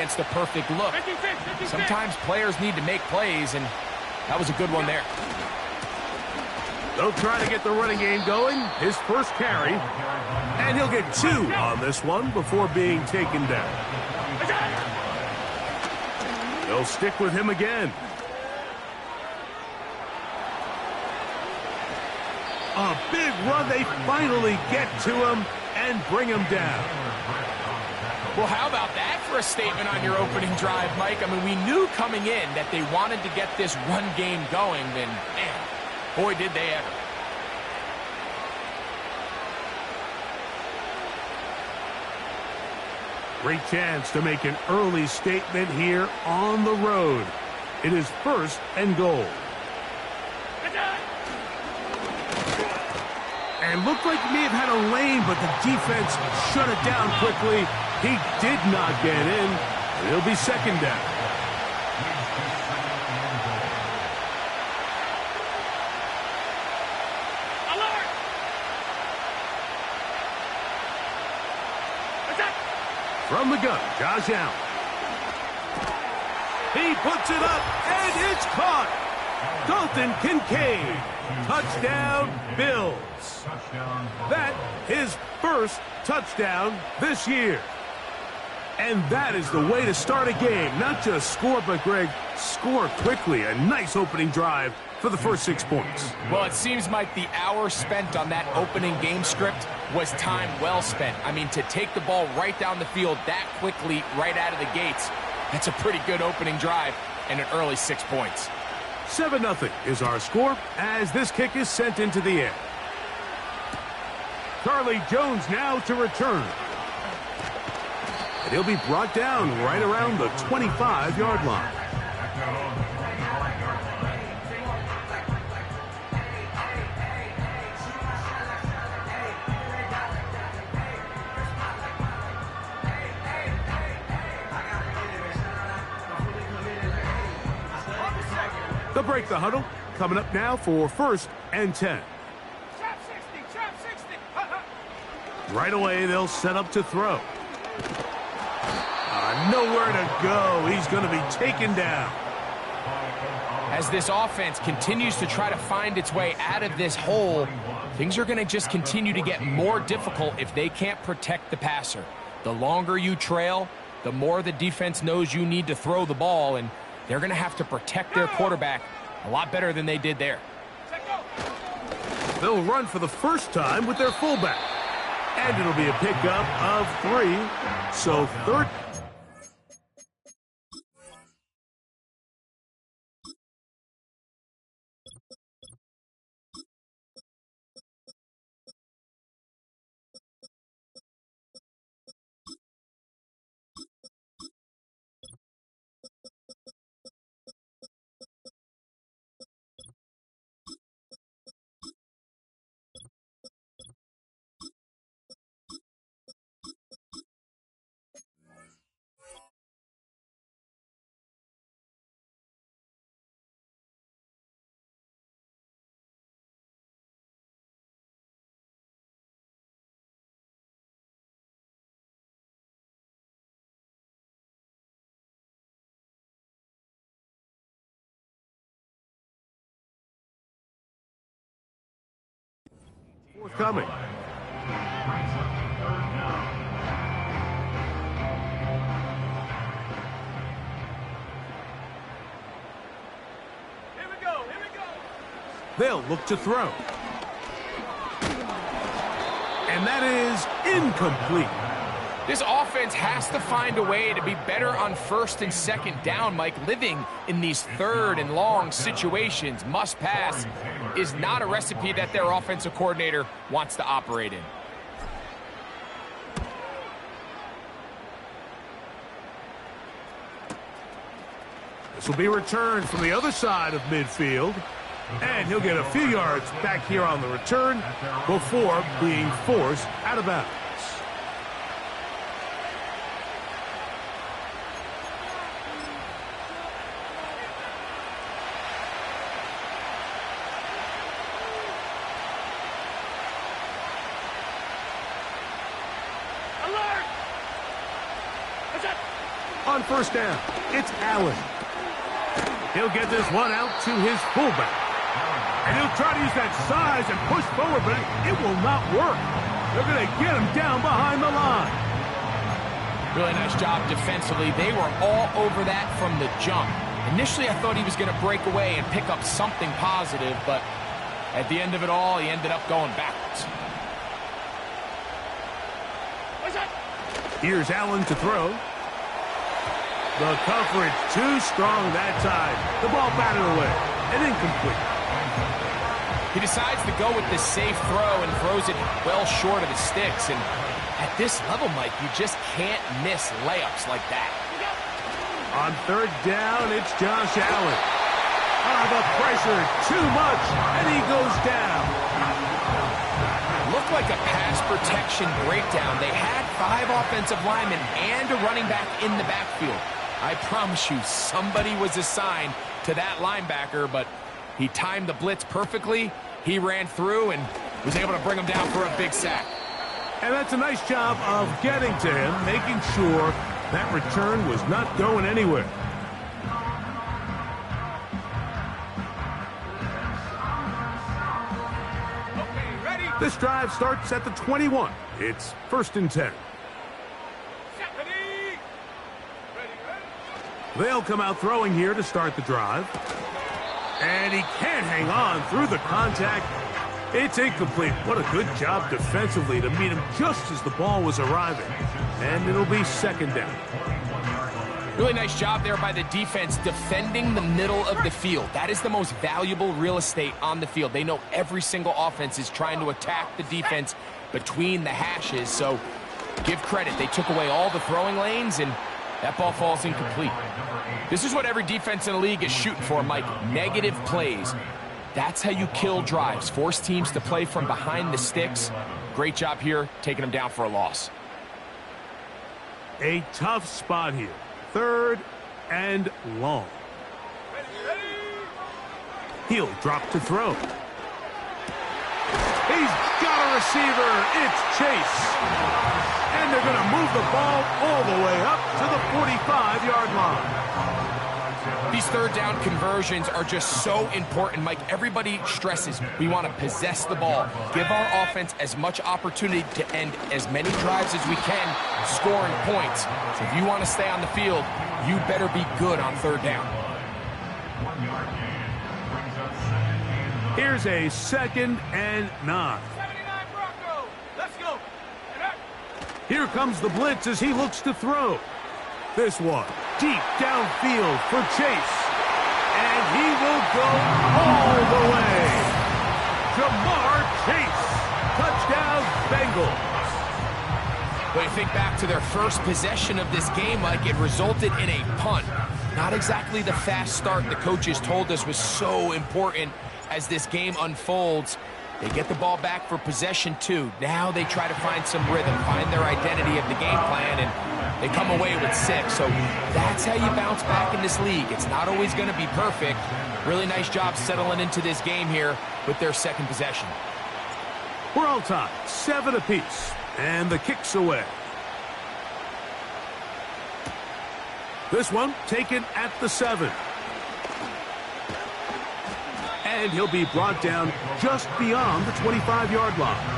gets the perfect look. Sometimes players need to make plays, and that was a good one there. They'll try to get the running game going. His first carry. And he'll get 2 on this one before being taken down. They'll stick with him again. A big run. They finally get to him and bring him down. Well, how about that for a statement on your opening drive, Mike? I mean, we knew coming in that they wanted to get this run game going, and man, boy, did they ever. Great chance to make an early statement here on the road. It is 1st and goal. And looked like he may have had a lane, but the defense shut it down quickly. He did not get in. It'll be 2nd down. From the gun, Josh Allen. He puts it up, and it's caught. Dalton Kincaid. Touchdown, Bills. That his first touchdown this year. And that is the way to start a game. Not just score, but, Greg, score quickly. A nice opening drive for the first 6 points. Well, it seems like the hour spent on that opening game script was time well spent. I mean, to take the ball right down the field that quickly right out of the gates, that's a pretty good opening drive and an early 6 points. 7-0 is our score as this kick is sent into the air. Charlie Jones now to return. And he'll be brought down right around the 25-yard line. They'll break the huddle. Coming up now for 1st and 10. Right away, they'll set up to throw. Nowhere to go. He's going to be taken down. As this offense continues to try to find its way out of this hole, things are going to just continue to get more difficult if they can't protect the passer. The longer you trail, the more the defense knows you need to throw the ball, and they're going to have to protect their quarterback a lot better than they did there. They'll run for the first time with their fullback. And it'll be a pickup of 3. So 3rd. Forthcoming. They'll look to throw. And that is incomplete. This offense has to find a way to be better on 1st and 2nd down, Mike. Living in these 3rd and long situations, must pass, is not a recipe that their offensive coordinator wants to operate in. This will be returned from the other side of midfield. And he'll get a few yards back here on the return before being forced out of bounds. On first down, it's Allen. He'll get this one out to his fullback. And he'll try to use that size and push forward, but it will not work. They're going to get him down behind the line. Really nice job defensively. They were all over that from the jump. Initially, I thought he was going to break away and pick up something positive, but at the end of it all, he ended up going backwards. Here's Allen to throw. The coverage too strong that time. The ball batted away and incomplete. He decides to go with the safe throw and throws it well short of the sticks. And at this level, Mike, you just can't miss layups like that. On third down, it's Josh Allen. The pressure, too much, and he goes down. Looked like a pass protection breakdown. They had 5 offensive linemen and a running back in the backfield. I promise you, somebody was assigned to that linebacker, but he timed the blitz perfectly. He ran through and was able to bring him down for a big sack. And that's a nice job of getting to him, making sure that return was not going anywhere. This drive starts at the 21. It's 1st and 10. They'll come out throwing here to start the drive. And he can't hang on through the contact. It's incomplete. What a good job defensively to meet him just as the ball was arriving. And it'll be 2nd down. Really nice job there by the defense defending the middle of the field. That is the most valuable real estate on the field. They know every single offense is trying to attack the defense between the hashes. So give credit. They took away all the throwing lanes, and that ball falls incomplete. This is what every defense in the league is shooting for, Mike. Negative plays. That's how you kill drives. Force teams to play from behind the sticks. Great job here, taking them down for a loss. A tough spot here. 3rd and long. He'll drop to throw. He's got a receiver. It's Chase. And they're going to move the ball all the way up to the 45-yard line. These 3rd down conversions are just so important, Mike. Everybody stresses we want to possess the ball, give our offense as much opportunity to end as many drives as we can, scoring points. So if you want to stay on the field, you better be good on 3rd down. Here's a 2nd and 9. Let's go. Here comes the blitz as he looks to throw. This one deep downfield for Chase. And he will go all the way. Jamar Chase. Touchdown, Bengals. When you think back to their first possession of this game, Mike, it resulted in a punt. Not exactly the fast start the coaches told us was so important as this game unfolds. They get the ball back for possession 2. Now they try to find some rhythm, find their identity of the game plan, and they come away with 6. So that's how you bounce back in this league. It's not always going to be perfect. Really nice job settling into this game here with their 2nd possession. We're all tied, 7 apiece, and the kick's away. This one taken at the 7. And he'll be brought down just beyond the 25-yard line.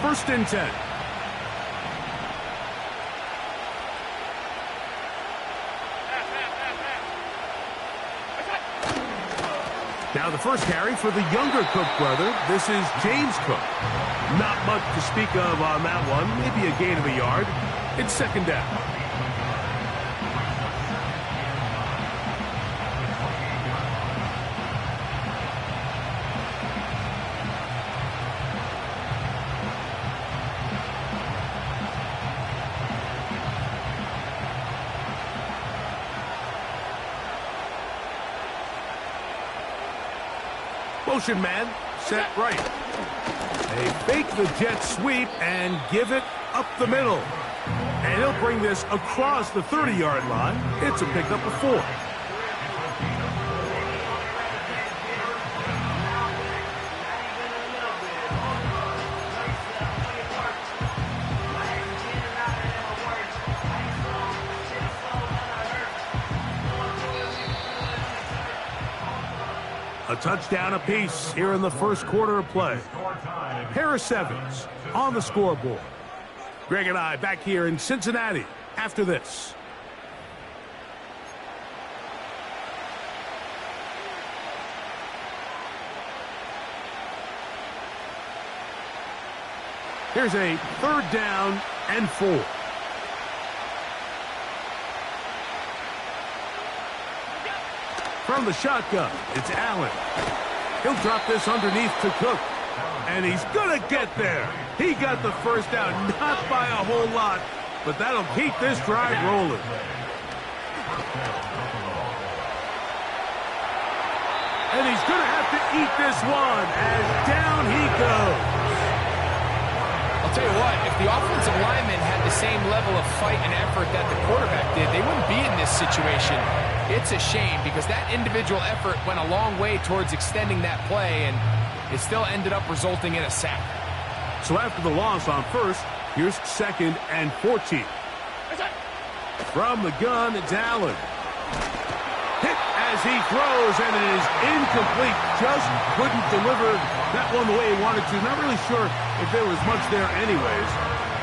First and 10. Now the first carry for the younger Cook brother. This is James Cook. Not much to speak of on that one. Maybe a gain of a yard. It's 2nd down. Motion man, set right. They fake the jet sweep and give it up the middle. And he'll bring this across the 30-yard line. It's a pickup of 4. A touchdown apiece here in the first quarter of play. Pair of sevens on the scoreboard. Greg and I back here in Cincinnati after this. Here's a 3rd down and 4. From the shotgun, it's Allen. He'll drop this underneath to Cook. And he's going to get there. He got the first down, not by a whole lot, but that'll keep this drive rolling. And he's going to have to eat this one as down he goes. I'll tell you what, if the offensive lineman had the same level of fight and effort that the quarterback did, they wouldn't be in this situation. It's a shame because that individual effort went a long way towards extending that play, and it still ended up resulting in a sack. So after the loss on first, here's 2nd and 14. From the gun, it's Allen. Hit as he throws, and it is incomplete. Just couldn't deliver that one the way he wanted to. Not really sure if there was much there anyways.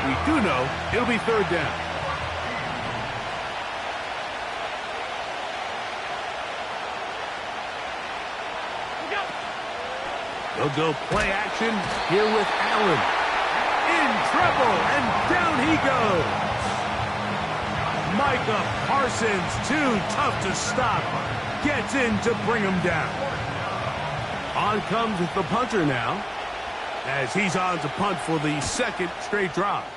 We do know it'll be 3rd down. They'll go play action here with Allen. In trouble, and down he goes. Micah Parsons, too tough to stop. Gets in to bring him down. On comes the punter now, as he's on to punt for the 2nd straight drive.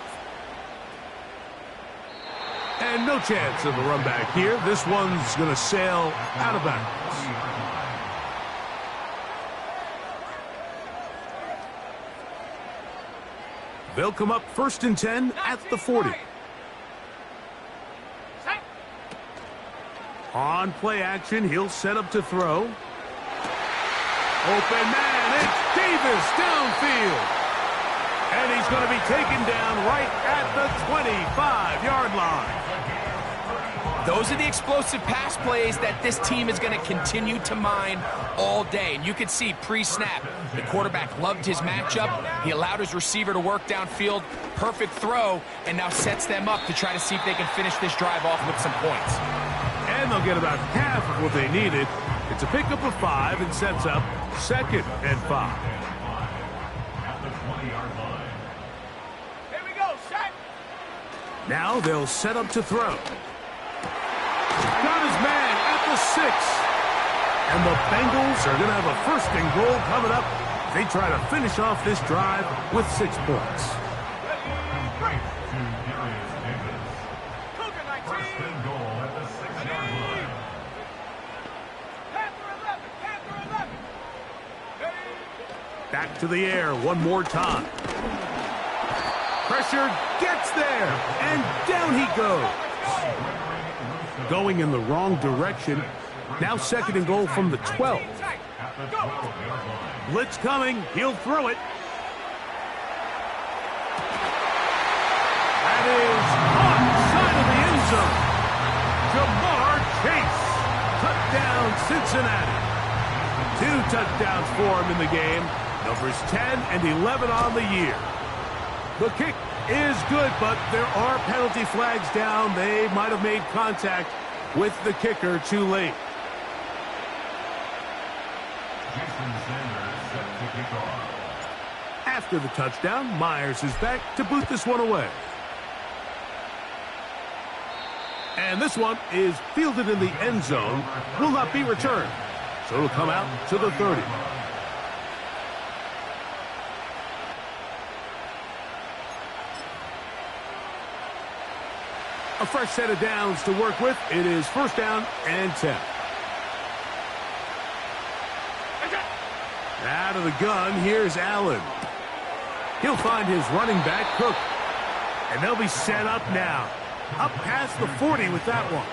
And no chance of a run back here. This one's going to sail out of bounds. They'll come up 1st and 10 at the 40. On play action, he'll set up to throw. Open man, it's Davis downfield. And he's going to be taken down right at the 25-yard line. Those are the explosive pass plays that this team is going to continue to mine all day. And you can see pre-snap, the quarterback loved his matchup. He allowed his receiver to work downfield. Perfect throw, and now sets them up to try to see if they can finish this drive off with some points. And they'll get about half of what they needed. It's a pickup of 5 and sets up 2nd and 5. Here we go, set. Now they'll set up to throw. Got his man at the 6. And the Bengals are going to have a 1st and goal coming up. They try to finish off this drive with 6 points. Back to the air one more time. Pressure gets there, and down he goes. Going in the wrong direction. Now 2nd and goal from the 12. Blitz coming. He'll throw it. That is on side of the end zone. Jamar Chase. Touchdown, Cincinnati. 2 touchdowns for him in the game. Numbers 10 and 11 on the year. The kick is good, but there are penalty flags down. They might have made contact with the kicker too late. After the touchdown, Myers is back to boot this one away. And this one is fielded in the end zone. Will not be returned. So it'll come out to the 30. A fresh set of downs to work with. It is 1st down and 10. Out of the gun, here's Allen. He'll find his running back, Cook. And they'll be set up now. Up past the 40 with that one.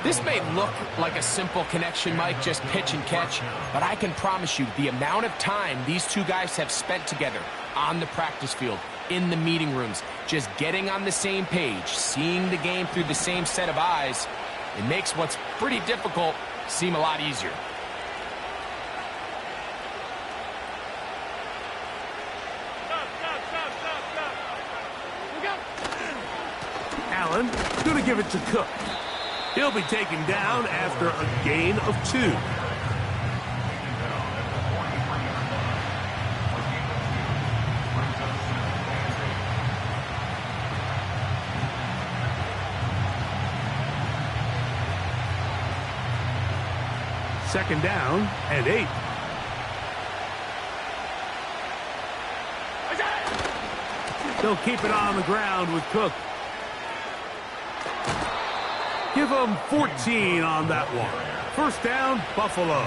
This may look like a simple connection, Mike, just pitch and catch, but I can promise you the amount of time these two guys have spent together on the practice field, in the meeting rooms, just getting on the same page, seeing the game through the same set of eyes, it makes what's pretty difficult seem a lot easier. Going to give it to Cook. He'll be taken down after a gain of 2. Second down and 8. They'll keep it on the ground with Cook. Give them 14 on that one. First down, Buffalo.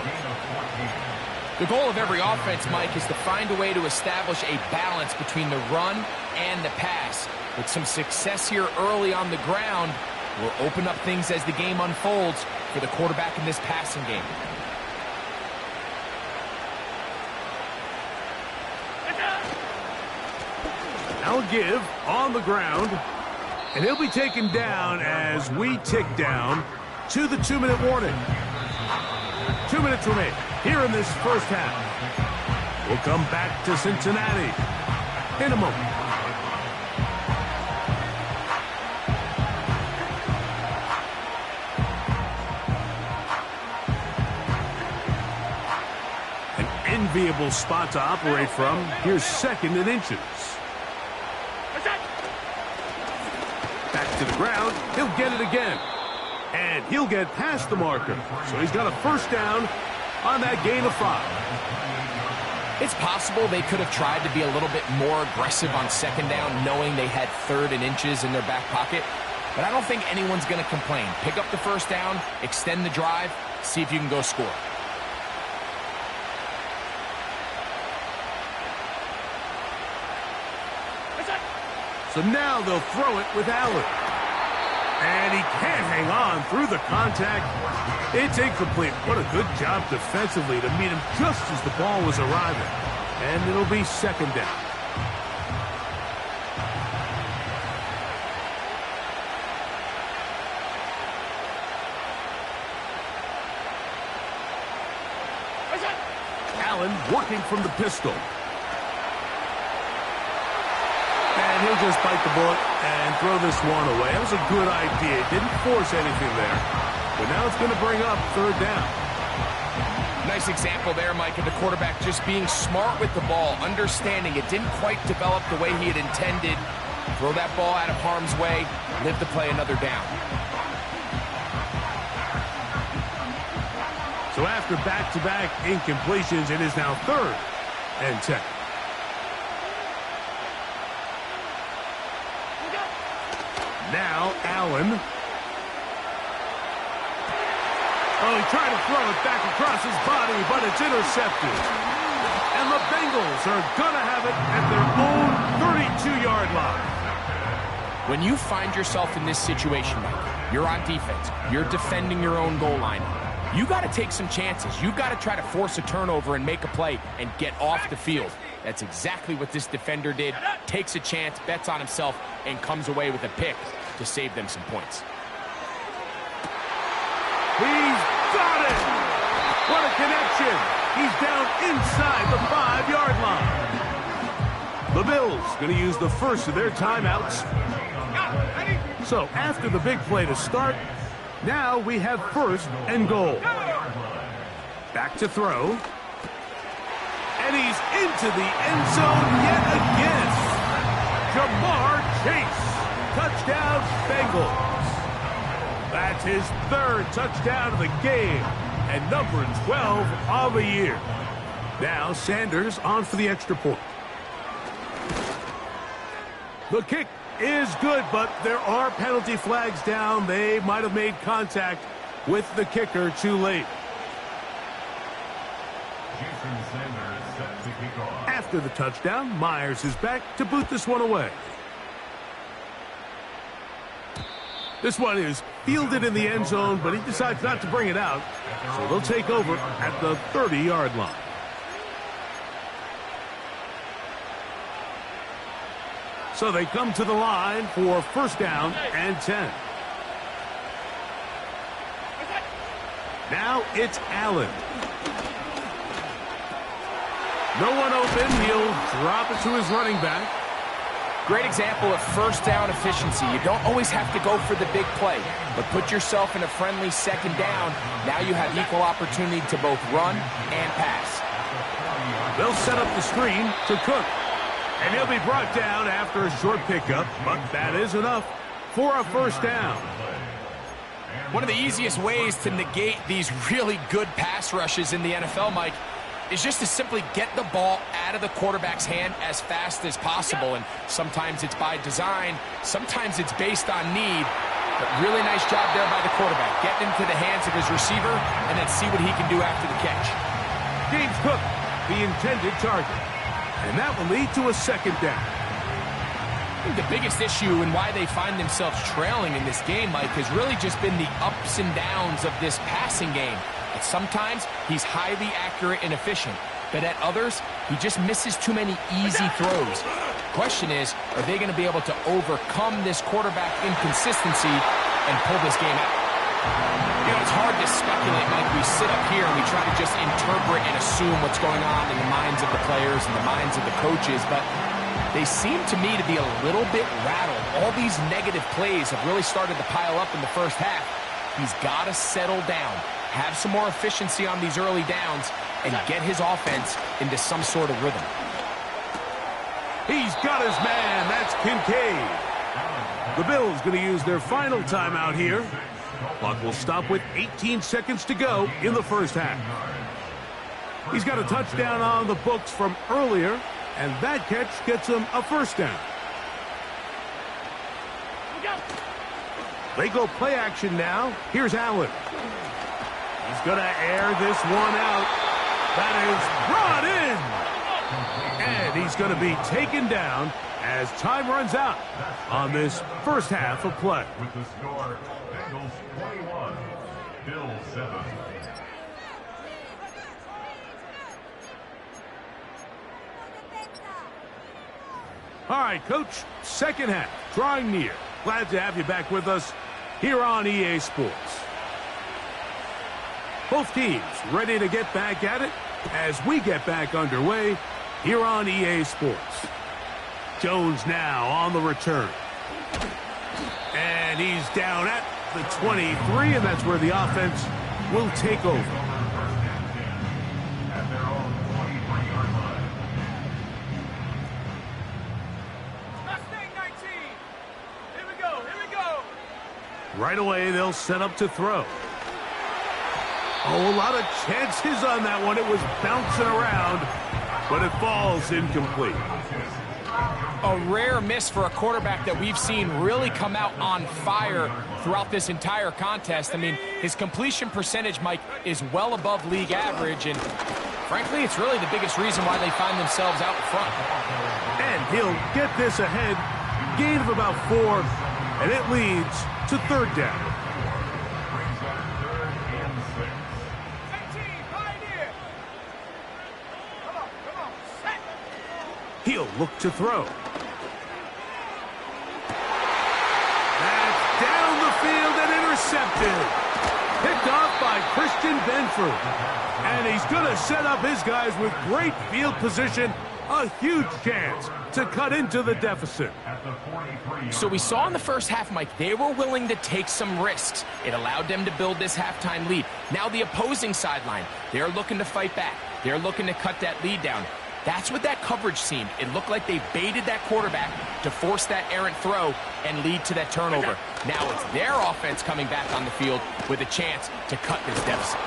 The goal of every offense, Mike, is to find a way to establish a balance between the run and the pass. With some success here early on the ground, will open up things as the game unfolds for the quarterback in this passing game. Now give on the ground, and he'll be taken down as we tick down to the 2-minute warning. 2 minutes remain here in this first half. We'll come back to Cincinnati in a moment. An enviable spot to operate from. Here's 2nd and inches. Back to the ground. He'll get it again. And he'll get past the marker. So he's got a first down on that gain of 5. It's possible they could have tried to be a little bit more aggressive on 2nd down, knowing they had 3rd and inches in their back pocket. But I don't think anyone's going to complain. Pick up the first down, extend the drive, see if you can go score. So now they'll throw it with Allen. And he can't hang on through the contact. It's incomplete. What a good job defensively to meet him just as the ball was arriving. And it'll be 2nd down. Allen working from the pistol. And he'll just bite the bullet and throw this one away. That was a good idea. Didn't force anything there. But now it's going to bring up 3rd down. Nice example there, Mike, of the quarterback just being smart with the ball, understanding it didn't quite develop the way he had intended. Throw that ball out of harm's way, live to play another down. So after back-to-back incompletions, it is now 3rd and 10. Now Allen. Oh, he tried to throw it back across his body, but it's intercepted. And the Bengals are going to have it at their own 32-yard line. When you find yourself in this situation, Mike, you're on defense, you're defending your own goal line, you got to take some chances. You've got to try to force a turnover and make a play and get off the field. That's exactly what this defender did. Takes a chance, bets on himself, and comes away with a pick to save them some points. He's got it! What a connection! He's down inside the 5-yard line. The Bills going to use the first of their timeouts. So after the big play to start, now we have 1st and goal. Back to throw. And he's into the end zone yet again. Jamar Chase. Touchdown, Bengals. That's his 3rd touchdown of the game and number 12 of the year. Now Sanders on for the extra point. The kick is good, but there are penalty flags down. They might have made contact with the kicker too late. After the touchdown, Myers is back to boot this one away. This one is fielded in the end zone, but he decides not to bring it out. So they'll take over at the 30-yard line. So they come to the line for 1st down and 10. Now it's Allen. No one open. He'll drop it to his running back. Great example of first down efficiency. You don't always have to go for the big play, but put yourself in a friendly second down. Now you have equal opportunity to both run and pass. They'll set up the screen to Cook. And he'll be brought down after a short pickup, but that is enough for a first down. One of the easiest ways to negate these really good pass rushes in the NFL, Mike, is just to simply get the ball out of the quarterback's hand as fast as possible. And sometimes it's by design, sometimes it's based on need. But really nice job there by the quarterback, getting into the hands of his receiver and then see what he can do after the catch. James Cook, the intended target. And that will lead to a second down. I think the biggest issue and why they find themselves trailing in this game, Mike, has really just been the ups and downs of this passing game. At sometimes, he's highly accurate and efficient, but at others, he just misses too many easy throws. The question is, are they going to be able to overcome this quarterback inconsistency and pull this game out? You know, it's hard to speculate, Mike. We sit up here and we try to just interpret and assume what's going on in the minds of the players and the minds of the coaches, but they seem to me to be a little bit rattled. All these negative plays have really started to pile up in the first half. He's got to settle down, have some more efficiency on these early downs, and get his offense into some sort of rhythm. He's got his man. That's Kincaid. The Bills going to use their final timeout here. Clock will stop with 18 seconds to go in the first half. He's got a touchdown on the books from earlier, and that catch gets him a first down. They go play action now. Here's Allen. He's going to air this one out. That is brought in. And he's going to be taken down as time runs out on this first half of play. With the score, Bengals 21, Bills 7. All right, Coach, second half, drawing near. Glad to have you back with us here on EA Sports. Both teams ready to get back at it as we get back underway here on EA Sports. Jones now on the return. And he's down at the 23, and that's where the offense will take over. Right away, they'll set up to throw. Oh, a lot of chances on that one. It was bouncing around, but it falls incomplete. A rare miss for a quarterback that we've seen really come out on fire throughout this entire contest. I mean, his completion percentage, Mike, is well above league average, and frankly, it's really the biggest reason why they find themselves out front. And he'll get this ahead, gain of about 4, and it leads to third down. He'll look to throw. That's down the field and intercepted. Picked off by Christian Benford. And he's going to set up his guys with great field position. A huge chance to cut into the deficit. So we saw in the first half, Mike, they were willing to take some risks. It allowed them to build this halftime lead. Now the opposing sideline, they're looking to fight back. They're looking to cut that lead down. That's what that coverage seemed. It looked like they baited that quarterback to force that errant throw and lead to that turnover. Now it's their offense coming back on the field with a chance to cut this deficit.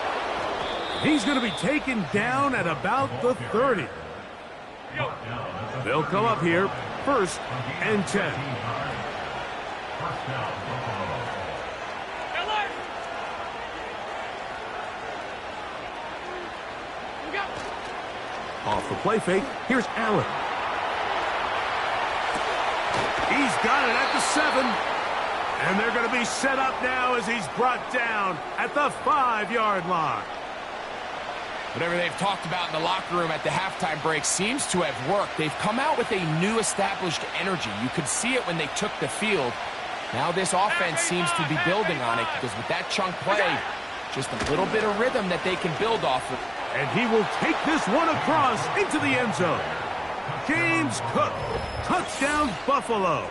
He's going to be taken down at about the 30. They'll come up here, 1st and 10. Off the play fake, here's Allen. He's got it at the 7. And they're going to be set up now as he's brought down at the 5-yard line. Whatever they've talked about in the locker room at the halftime break seems to have worked. They've come out with a new established energy. You could see it when they took the field. Now this offense seems to be building on it because with that chunk play, just a little bit of rhythm that they can build off of. And he will take this one across into the end zone. James Cook. Touchdown, Buffalo.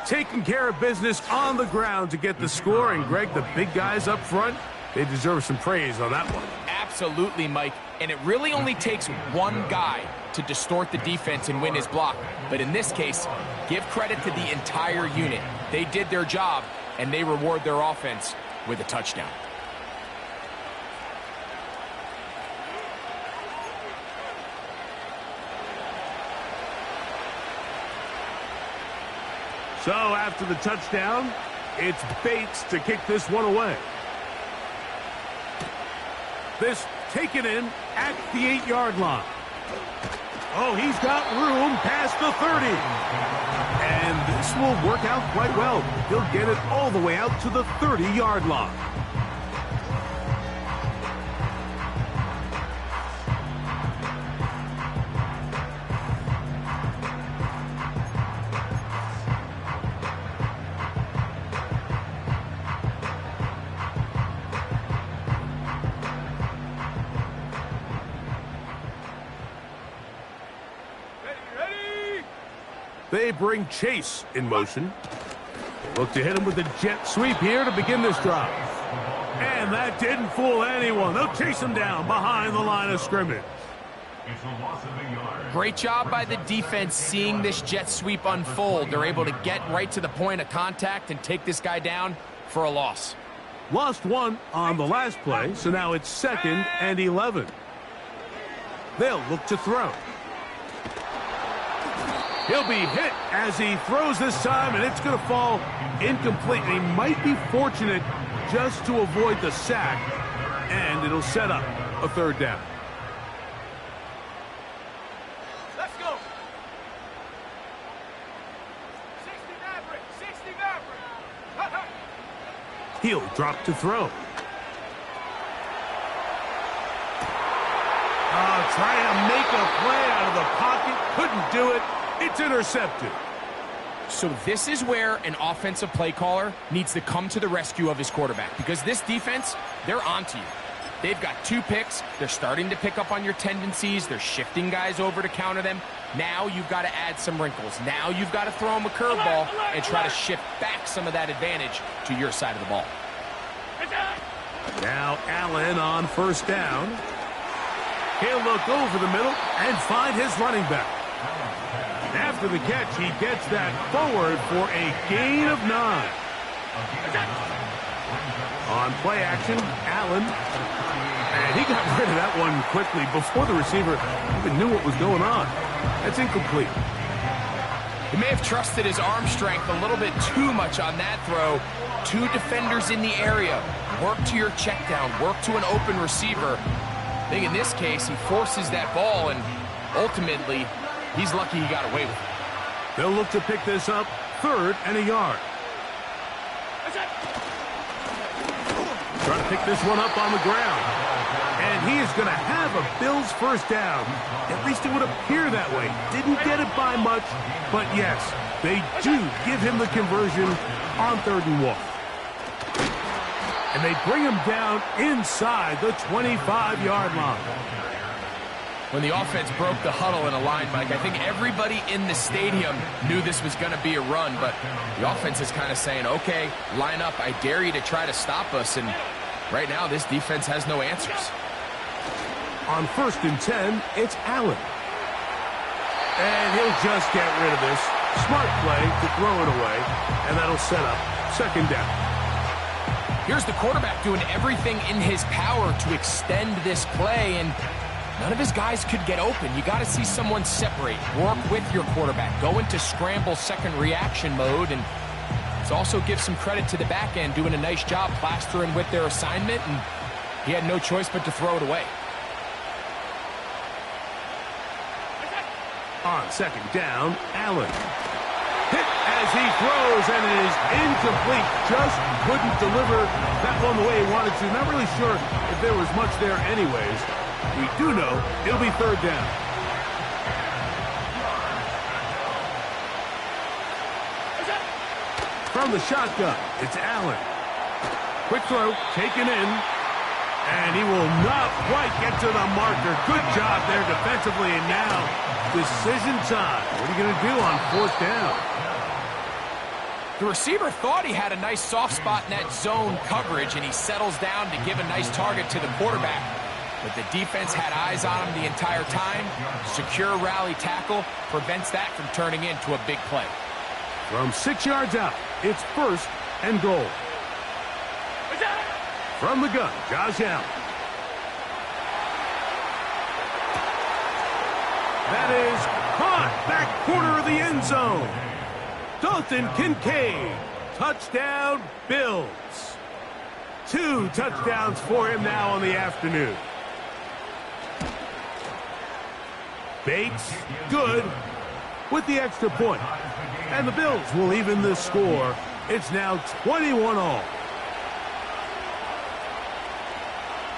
Taking care of business on the ground to get the score. And, Greg, the big guys up front, they deserve some praise on that one. Absolutely, Mike. And it really only takes one guy to distort the defense and win his block. But in this case, give credit to the entire unit. They did their job, and they reward their offense with a touchdown. So after the touchdown, it's Bates to kick this one away. This taken in at the 8-yard line. Oh, he's got room past the 30. And this will work out quite well. He'll get it all the way out to the 30-yard line. They bring Chase in motion. Look to hit him with a jet sweep here to begin this drive. And that didn't fool anyone. They'll chase him down behind the line of scrimmage. It's a loss of a yard. Great job by the defense seeing this jet sweep unfold. They're able to get right to the point of contact and take this guy down for a loss. Lost one on the last play, so now it's 2nd and 11. They'll look to throw. He'll be hit as he throws this time, and it's going to fall incomplete. He might be fortunate just to avoid the sack, and it'll set up a 3rd down. Let's go. 60 Maverick. 60 Maverick. He'll drop to throw. Trying to make a play out of the pocket. Couldn't do it. It's intercepted. So this is where an offensive play caller needs to come to the rescue of his quarterback, because this defense, they're onto you. They've got 2 picks. They're starting to pick up on your tendencies. They're shifting guys over to counter them. Now you've got to add some wrinkles. Now you've got to throw them a curveball and try to shift back some of that advantage to your side of the ball. Now Allen on 1st down. He'll look over the middle and find his running back. After the catch, he gets that forward for a gain of 9. On play action, Allen. And he got rid of that one quickly before the receiver even knew what was going on. That's incomplete. He may have trusted his arm strength a little bit too much on that throw. 2 defenders in the area. Work to your check down. Work to an open receiver. I think in this case, he forces that ball, and ultimately, he's lucky he got away with it. They'll look to pick this up 3rd and a yard. Trying to pick this one up on the ground. And he is going to have a Bills 1st down. At least it would appear that way. Didn't get it by much, but yes, they do give him the conversion on 3rd and 1. And they bring him down inside the 25-yard line. When the offense broke the huddle in a line, Mike, I think everybody in the stadium knew this was going to be a run, but the offense is kind of saying, okay, line up, I dare you to try to stop us, and right now this defense has no answers. On 1st and 10, it's Allen. And he'll just get rid of this. Smart play to throw it away, and that'll set up 2nd down. Here's the quarterback doing everything in his power to extend this play, and none of his guys could get open. You got to see someone separate, work with your quarterback, go into scramble 2nd reaction mode, and it also gives some credit to the back end doing a nice job plastering with their assignment, and he had no choice but to throw it away. On 2nd down, Allen. Hit as he throws, and it is incomplete. Just couldn't deliver that one the way he wanted to. Not really sure if there was much there anyways. We do know it'll be 3rd down. From the shotgun, it's Allen. Quick throw, taken in. And he will not quite get to the marker. Good job there defensively, and now decision time. What are you going to do on 4th down? The receiver thought he had a nice soft spot in that zone coverage, and he settles down to give a nice target to the quarterback. But the defense had eyes on him the entire time. Secure rally tackle prevents that from turning into a big play. From 6 yards out, it's 1st and goal. From the gun, Josh Allen. That is caught back corner of the end zone. Dalton Kincaid, touchdown Bills. 2 touchdowns for him now on the afternoon. Bates, good, with the extra point. And the Bills will even the score. It's now 21-all.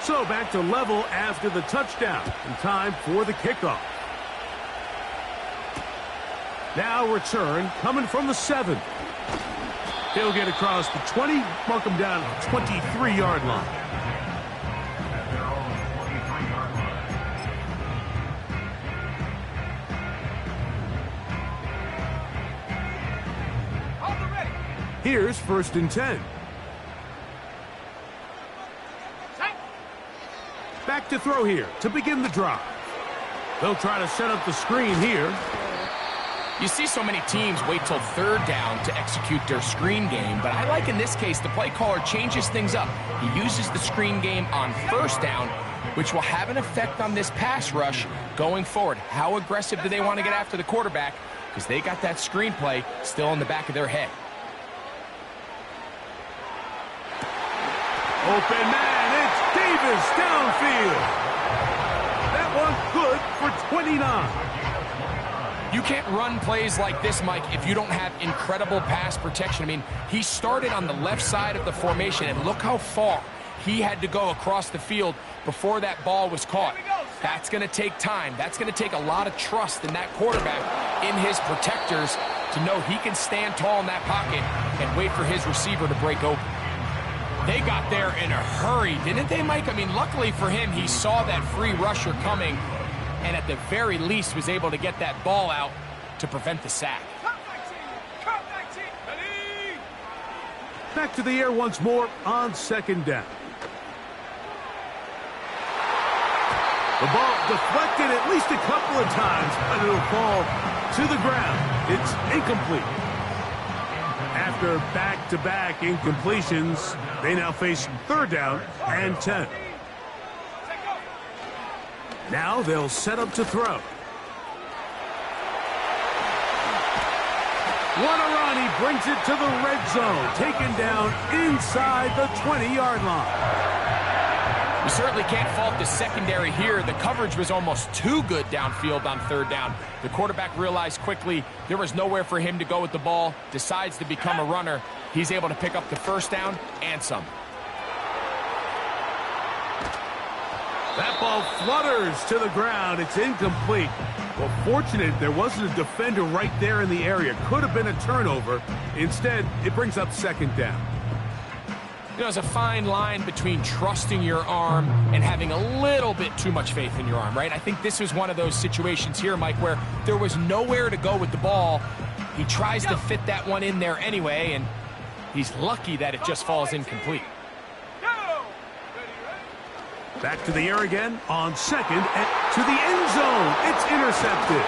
So back to level after the touchdown. And time for the kickoff. Now return coming from the 7. He'll get across the 20, mark him down at the 23-yard line. Here's 1st and 10. Back to throw here to begin the drive. They'll try to set up the screen here. You see so many teams wait till 3rd down to execute their screen game, but I like in this case the play caller changes things up. He uses the screen game on 1st down, which will have an effect on this pass rush going forward. How aggressive do they want to get after the quarterback? Because they got that screen play still in the back of their head. Open man, it's Davis downfield. That one good for 29. You can't run plays like this, Mike, if you don't have incredible pass protection. I mean, he started on the left side of the formation, and look how far he had to go across the field before that ball was caught. That's going to take time. That's going to take a lot of trust in that quarterback, in his protectors, to know he can stand tall in that pocket and wait for his receiver to break open. They got there in a hurry, didn't they, Mike? I mean, luckily for him, he saw that free rusher coming, and at the very least was able to get that ball out to prevent the sack. Back to the air once more on 2nd down. The ball deflected at least a couple of times, but it'll fall to the ground. It's incomplete. After back-to-back incompletions, they now face 3rd down and 10. Now they'll set up to throw. What a run. He brings it to the red zone. Taken down inside the 20-yard line. We certainly can't fault the secondary here. The coverage was almost too good downfield on 3rd down. The quarterback realized quickly there was nowhere for him to go with the ball, decides to become a runner. He's able to pick up the 1st down and some. That ball flutters to the ground. It's incomplete. Well, fortunate there wasn't a defender right there in the area. Could have been a turnover. Instead, it brings up 2nd down. You know, there's a fine line between trusting your arm and having a little bit too much faith in your arm, right? I think this was one of those situations here, Mike, where there was nowhere to go with the ball. He tries to fit that one in there anyway, and he's lucky that it just falls incomplete. Back to the air again on 2nd and to the end zone. It's intercepted.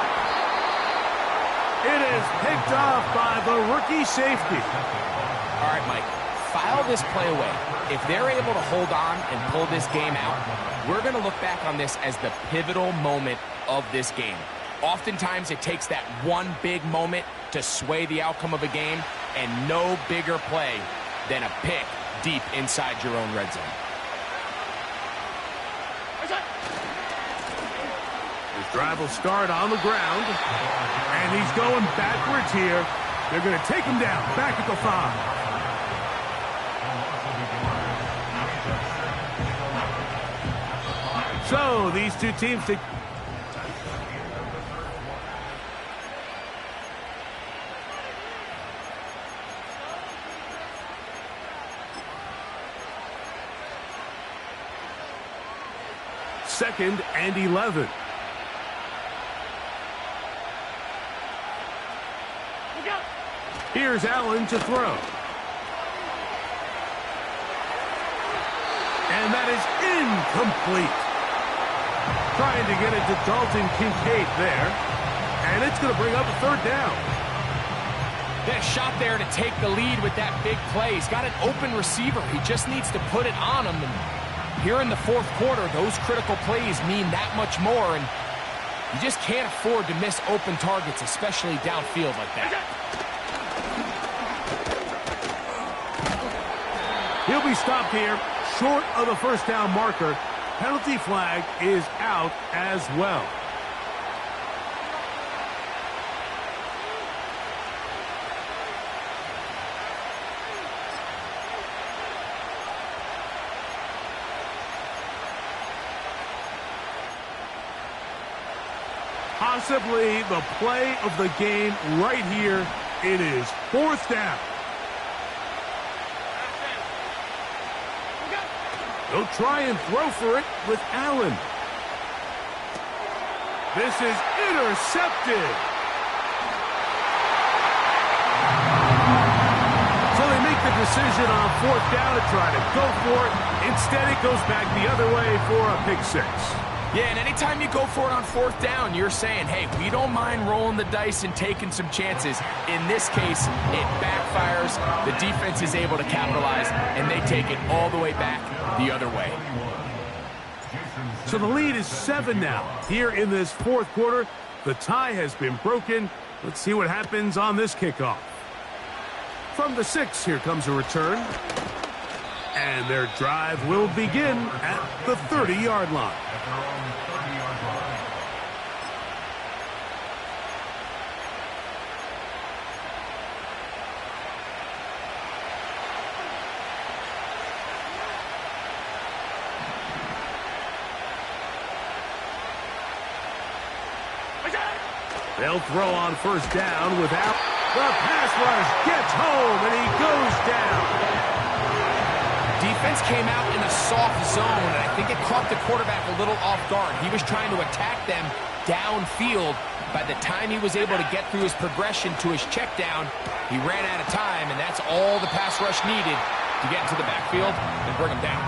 It is picked off by the rookie safety. All right, Mike, file this play away. If they're able to hold on and pull this game out, we're going to look back on this as the pivotal moment of this game. Oftentimes, it takes that one big moment to sway the outcome of a game, and no bigger play than a pick deep inside your own red zone. His drive will start on the ground, and he's going backwards here. They're going to take him down, back at the 5. So these two teams take... 2nd and 11. Here's Allen to throw. And that is incomplete. Trying to get it to Dalton Kincaid there. And it's going to bring up a 3rd down. Got a shot there to take the lead with that big play. He's got an open receiver. He just needs to put it on him. And here in the 4th quarter, those critical plays mean that much more. And you just can't afford to miss open targets, especially downfield like that. He'll be stopped here, short of the 1st down marker. Penalty flag is out as well. Possibly the play of the game right here. It is 4th down. He'll try and throw for it with Allen. This is intercepted. So they make the decision on 4th down to try to go for it. Instead, it goes back the other way for a pick 6. Yeah, and anytime you go for it on 4th down, you're saying, hey, we don't mind rolling the dice and taking some chances. In this case, it backfires. The defense is able to capitalize, and they take it all the way back the other way. So the lead is 7 now. Here in this 4th quarter, the tie has been broken. Let's see what happens on this kickoff. From the 6, here comes a return. And their drive will begin at the 30-yard line. They'll throw on 1st down without. The pass rush gets home, and he goes down. Defense came out in a soft zone, and I think it caught the quarterback a little off guard. He was trying to attack them downfield. By the time he was able to get through his progression to his check down, he ran out of time, and that's all the pass rush needed to get into the backfield and bring him down.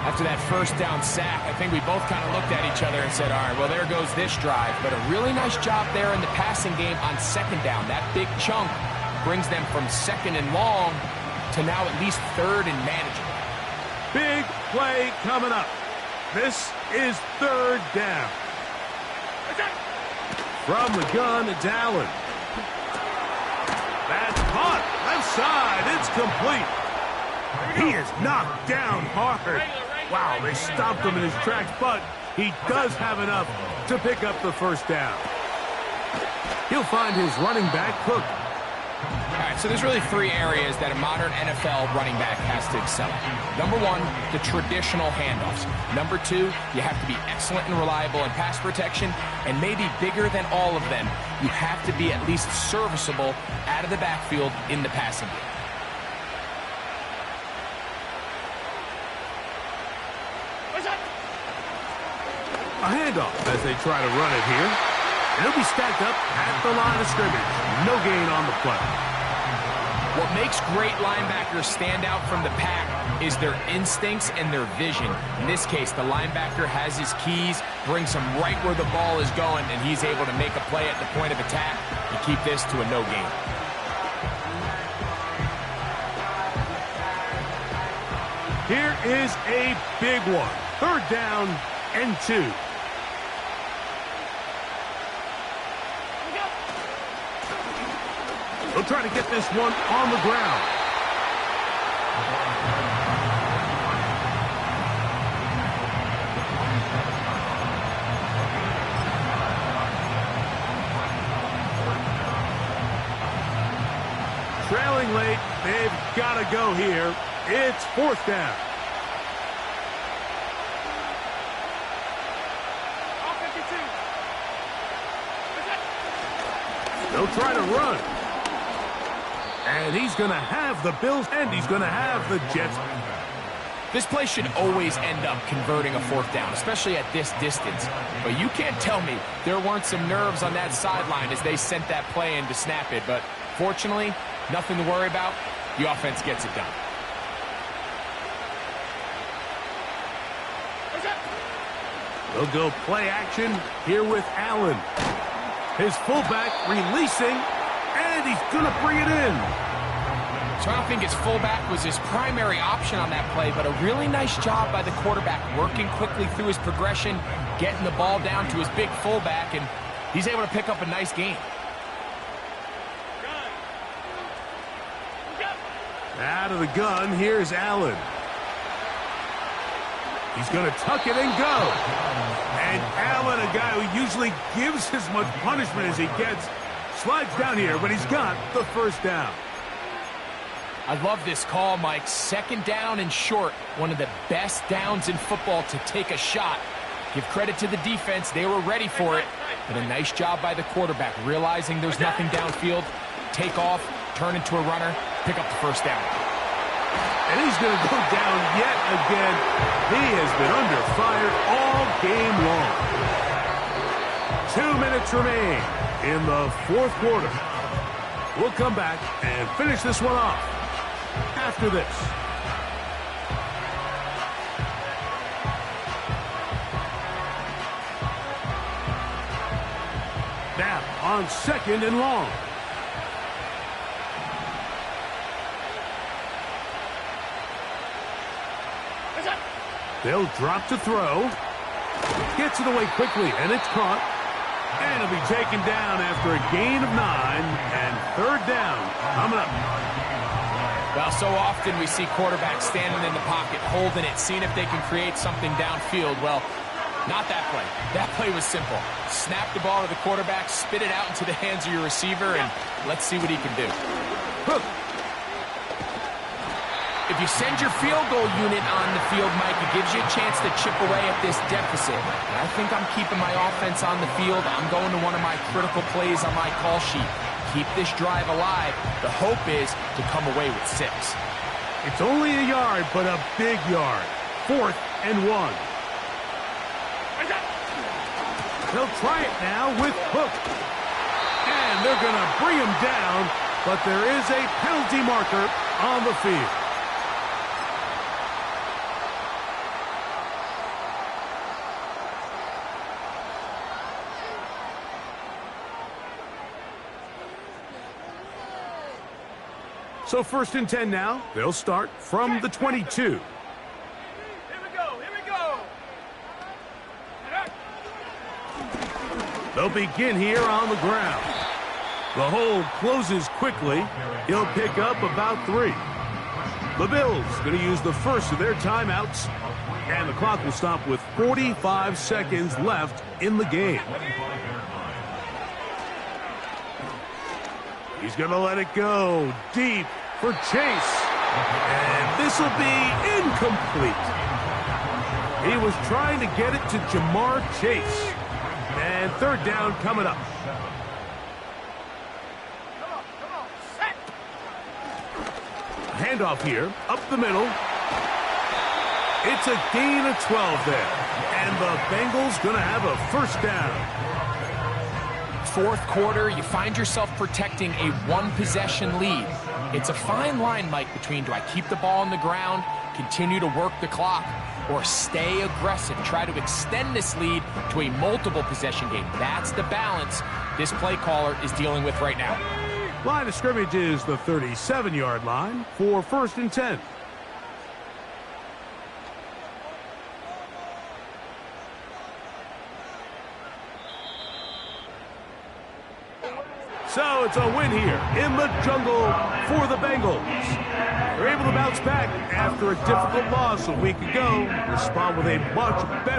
After that 1st down sack, I think we both kind of looked at each other and said, all right, well, there goes this drive. But a really nice job there in the passing game on 2nd down. That big chunk brings them from 2nd and long to now at least 3rd and manageable. Big play coming up. This is 3rd down. From the gun, it's Allen. That's caught. Left side. It's complete. He is knocked down hard. Wow, they stopped him in his tracks, but he does have enough to pick up the 1st down. He'll find his running back, Cook. All right, so there's really 3 areas that a modern NFL running back has to excel at. Number 1, the traditional handoffs. Number 2, you have to be excellent and reliable in pass protection. And maybe bigger than all of them, you have to be at least serviceable out of the backfield in the passing game. A handoff as they try to run it here. And it'll be stacked up at the line of scrimmage. No gain on the play. What makes great linebackers stand out from the pack is their instincts and their vision. In this case, the linebacker has his keys, brings him right where the ball is going, and he's able to make a play at the point of attack and keep this to a no gain. Here is a big one. 3rd down and 2. They'll try to get this one on the ground. Trailing late, they've got to go here. It's 4th down. They'll try to run. And he's going to have the Bills, and he's going to have the Jets. This play should always end up converting a fourth down, especially at this distance. But you can't tell me there weren't some nerves on that sideline as they sent that play in to snap it. But fortunately, nothing to worry about. The offense gets it done. They'll go play action here with Allen. His fullback releasing, and he's going to bring it in. So I don't think his fullback was his primary option on that play, but a really nice job by the quarterback working quickly through his progression, getting the ball down to his big fullback, and he's able to pick up a nice gain. Out of the gun, here's Allen. He's going to tuck it and go. And Allen, a guy who usually gives as much punishment as he gets, slides down here, but he's got the first down. I love this call, Mike. Second down and short. One of the best downs in football to take a shot. Give credit to the defense. They were ready for it. But a nice job by the quarterback, realizing there's nothing downfield. Take off, turn into a runner, pick up the first down. And he's going to go down yet again. He has been under fire all game long. 2 minutes remain in the fourth quarter. We'll come back and finish this one off after this. Now on second and long. They'll drop to throw. Gets it away quickly, and it's caught. And it'll be taken down after a gain of 9, and third down coming up. Well, so often we see quarterbacks standing in the pocket, holding it, seeing if they can create something downfield. Well, not that play. That play was simple. Snap the ball to the quarterback, spit it out into the hands of your receiver, and let's see what he can do. Hook. If you send your field goal unit on the field, Mike, it gives you a chance to chip away at this deficit. And I think I'm keeping my offense on the field. I'm going to one of my critical plays on my call sheet. Keep this drive alive. The hope is to come away with 6. It's only a yard, but a big yard. 4th and 1. They'll try it now with Hook. And they're going to bring him down, but there is a penalty marker on the field. So 1st and 10 now. They'll start from the 22. Here we go. Here we go. They'll begin here on the ground. The hole closes quickly. He'll pick up about 3. The Bills going to use the first of their timeouts. And the clock will stop with 45 seconds left in the game. He's going to let it go deep for Chase. And this will be incomplete. He was trying to get it to Jamar Chase. And third down coming up. Come on, set. Handoff here, up the middle. It's a gain of 12 there. And the Bengals going to have a first down. Fourth quarter, you find yourself protecting a one-possession lead. It's a fine line, Mike, between do I keep the ball on the ground, continue to work the clock, or stay aggressive, try to extend this lead to a multiple-possession game. That's the balance this play caller is dealing with right now. Line of scrimmage is the 37-yard line for 1st and 10. So it's a win here in the jungle for the Bengals. They're able to bounce back after a difficult loss a week ago, respond with a much better